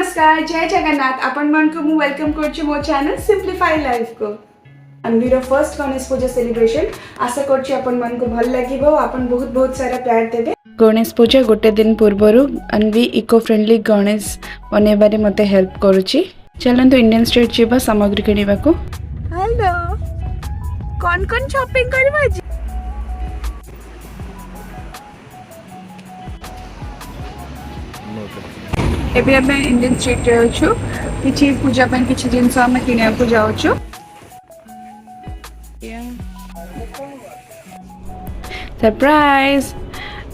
नमस्कार जय जगन्नाथ आपण मन को मु वेलकम करछु मो चैनल सिंपलीफाई लाइफ को अनवीर फर्स्ट गणेश पूजा सेलिब्रेशन आशा करछु आपण मन को भल लागिबो आपण बहुत बहुत सारा प्यार देबे। गणेश पूजा गोटे दिन पूर्वरु अनवी इको फ्रेंडली गणेश बनेबारे मते हेल्प करूची। चलंतु इंडियन स्ट्रीट जीवा सामग्री किनिबा को। हेलो कौन शॉपिंग करबा जी? एबे हमें इंडियन स्ट्रीट रे अछु किछि पूजा पन किछि जिंस हम किने को जाउछु। सरप्राइज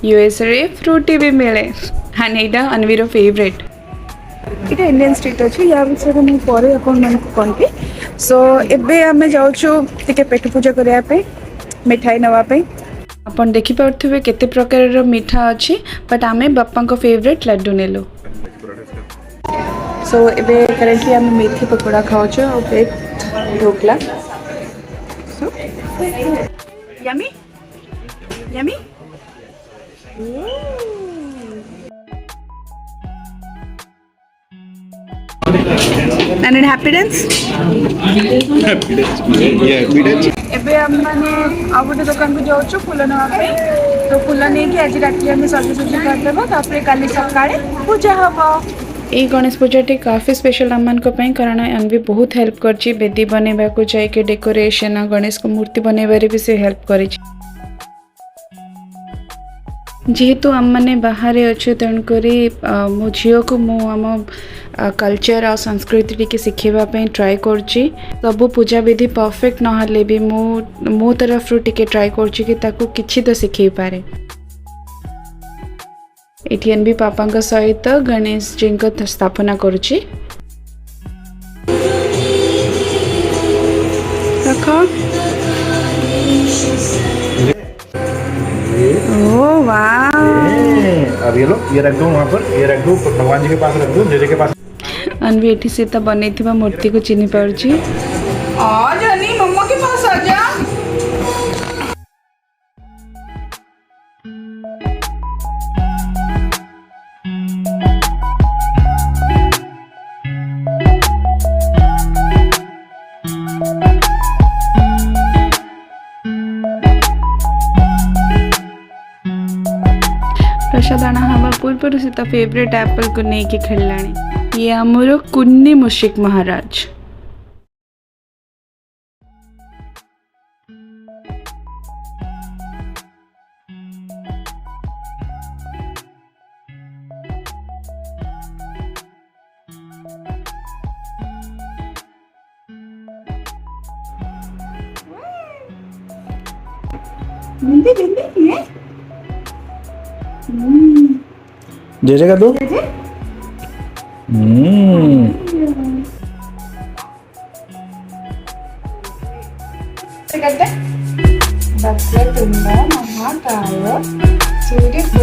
यूएस रे फ्रूटी भी मिले हां एटा अनवीर फेवरेट। इटा इंडियन स्ट्रीट अछि या विषय में परे अपन मन को कहबी। सो एबे हमें जाउछु तिके पेट पूजा करिया पे मिठाई नवा पे। अपन देखि पारथुबे केते प्रकार रो मिठा अछि बट आमे बाप्पा को फेवरेट लड्डू नेलो। सो एबे करेंटली हम मेथी पकोड़ा खाउछु और पेट dhokla. So yummy yummy and in happy dance एबे हम माने आ गोटे दुकान को जाउछु फूल नवा पे। तो फूल नै कि आज रात में सजसजी कर देबो तापर काली सकाळे पूजा हबो। ए गणेश पूजाटी काफी स्पेशल आमन को पई कारण अनवी बहुत हेल्प करची बेदी बनेबा को जाय के डेकोरेशन गणेश को मूर्ति बनेबारे भी से हेल्प करिछि। जेहेतु आम मैंने बाहर अच्छे तेणुकरी मो झील को मो कल्चर और संस्कृति टी शिखापी ट्राए करची। सबू पूजा विधि परफेक्ट नहले भी मो तरफ टी ट्राए करची कि ताकू किछि तो शिखई पारे। एटी एनवी पापा सहित गणेश जी को स्थापना करुची। ओह वाह अब ये रख दो वहाँ पर, ये रख दो भगवान जी के पास रख दो, जेजे के पास। अनवी एठी सीता बनैथिबा मूर्ति को चिन्ह पाउची। आ जानी मम्मा के पास आ जा। प्रसाद आना हवा पूर्व सीता फेवरेट एप्पल को नहीं के खेलानी। ये आमर कुन्नी मुशिक महाराज। बिंदी बिंदी ये जेजे का दो।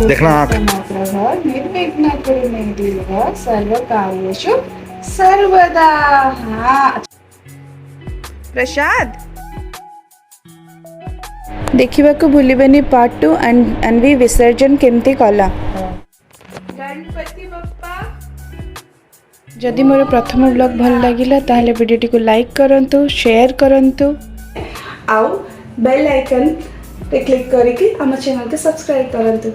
देखना सर्वकार्येषु सर्वदा। प्रसाद देखिबा को भूलिबेनी पार्ट 2 अनवी विसर्जन केमती कला। गणपति बप्पा जदि मोर प्रथम ब्लॉग भल लागिला ताहले वीडियो को लाइक करंतु शेयर करंतु आउ बेल आइकन पे क्लिक करके हम चैनल के सब्सक्राइब करंतु।